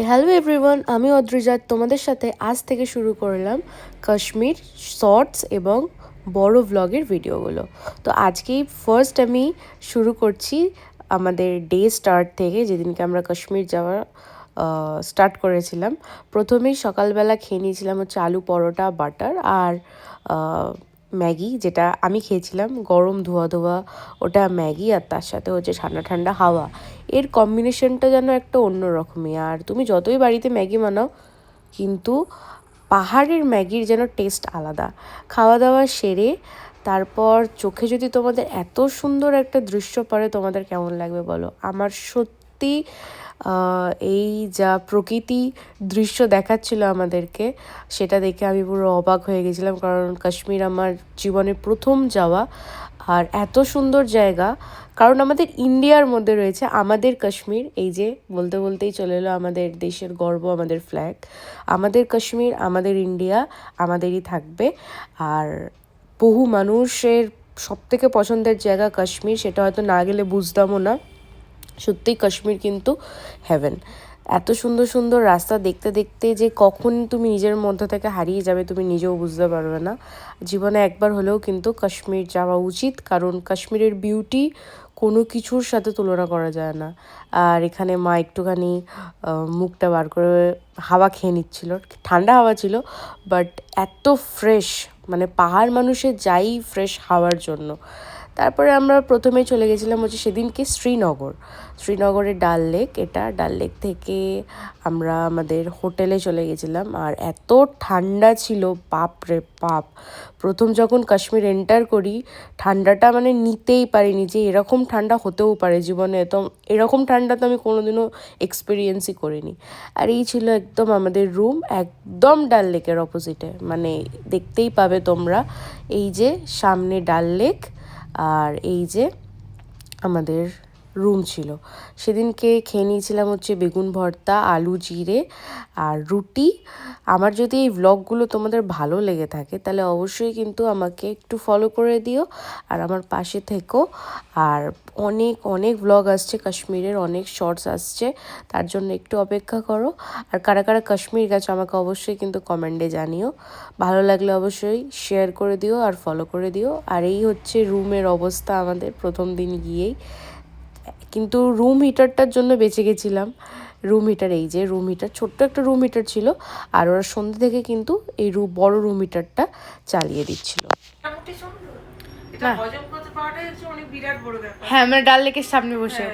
Hello everyone, আমি অদ্রিজা তোমাদের সাথে আজ থেকে শুরু করলাম কাশ্মীর শর্টস এবং বড় ভ্লগের ভিডিওগুলো। তো আজকেই ফার্স্ট আমি শুরু করছি আমাদের ডে স্টার্ট থেকে, যেদিনকে আমরা কাশ্মীর যাওয়া স্টার্ট প্রথমেই সকালবেলা খেয়ে নিয়েছিলাম হচ্ছে আলু পরোটা বাটার আর ম্যাগি, যেটা আমি খেয়েছিলাম গরম ধোয়া ধোয়া ওটা ম্যাগি, আর তার সাথে হচ্ছে ঠান্ডা ঠান্ডা হাওয়া। এর কম্বিনেশনটা যেন একটা অন্য রকমই। আর তুমি যতই বাড়িতে ম্যাগি বানাও, কিন্তু পাহাড়ের ম্যাগির যেন টেস্ট আলাদা। খাওয়া দাওয়া সেরে তারপর চোখে যদি তোমাদের এত সুন্দর একটা দৃশ্য পড়ে, তোমাদের কেমন লাগবে বলো? আমার সত্যি এই যা প্রকৃতি দৃশ্য দেখাচ্ছিল আমাদেরকে, সেটা দেখে আমি পুরো অবাক হয়ে গেছিলাম। কারণ কাশ্মীর আমার জীবনের প্রথম যাওয়া, আর এত সুন্দর জায়গা। কারণ আমাদের ইন্ডিয়ার মধ্যে রয়েছে আমাদের কাশ্মীর, এই যে বলতে বলতেই চলে এলো আমাদের দেশের গর্ব, আমাদের ফ্ল্যাগ। আমাদের কাশ্মীর, আমাদের ইন্ডিয়া, আমাদেরই থাকবে। আর বহু মানুষের সবথেকে পছন্দের জায়গা কাশ্মীর, সেটা হয়তো না গেলে বুঝতামও না। সত্যিই কাশ্মীর কিন্তু হেভেন। এত সুন্দর সুন্দর রাস্তা দেখতে দেখতে যে কখন তুমি নিজের মধ্যে থেকে হারিয়ে যাবে তুমি নিজেও বুঝতে পারবে না। জীবনে একবার হলেও কিন্তু কাশ্মীর যাওয়া উচিত, কারণ কাশ্মীরের বিউটি কোনো কিছুর সাথে তুলনা করা যায় না। আর এখানে মা একটুখানি মুখটা বার করে হাওয়া খেয়ে নিচ্ছিল, ঠান্ডা হাওয়া ছিল বাট এত ফ্রেশ, মানে পাহাড় মানুষে যাই ফ্রেশ হাওয়ার জন্য। তারপরে আমরা প্রথমে চলে গেছিলাম হচ্ছে সেদিনকে শ্রীনগরের ডাল লেক। এটা ডাল লেক থেকে আমরা আমাদের হোটেলে চলে গেছিলাম। আর এত ঠান্ডা ছিল, বাপ রে বাপ! প্রথম যখন কাশ্মীর এন্টার করি, ঠান্ডাটা মানে নিতেই পারিনি যে এরকম ঠান্ডা হতেও পারে জীবনে। তো এরকম ঠান্ডা তো আমি কোনোদিনও এক্সপিরিয়েন্সই করিনি। আর এই ছিল একদম আমাদের রুম, একদম ডাল লেকের অপোজিটে। মানে দেখতেই পাবে তোমরা, এই যে সামনে ডাল লেক, আর এই যে আমাদের রুম ছিল। সেদিনকে খেয়ে নিয়েছিলাম হচ্ছে বেগুন ভর্তা, আলু জিরে আর রুটি। আমার যদি এই ভ্লগগুলো তোমাদের ভালো লেগে থাকে, তাহলে অবশ্যই কিন্তু আমাকে একটু ফলো করে দিও আর আমার পাশে থেকো। আর অনেক অনেক ভ্লগ আসছে কাশ্মীরের, অনেক শর্টস আসছে, তার জন্য একটু অপেক্ষা করো। আর কারা কারা কাশ্মীর গেছো আমাকে অবশ্যই কিন্তু কমেন্টে জানিও। ভালো লাগলে অবশ্যই শেয়ার করে দিও আর ফলো করে দিও। আর এই হচ্ছে রুমের অবস্থা আমাদের প্রথম দিন গিয়েই। কিন্তু রুম হিটারটার জন্য বেঁচে গেছিলাম। রুম হিটার, এই যে রুম হিটার, ছোট্ট একটা রুম হিটার ছিল। আর ওরা সন্ধ্যে থেকে কিন্তু এই বড় রুম হিটারটা চালিয়ে দিচ্ছিল। হ্যাঁ, মানে ডাল লেকের সামনে বসে।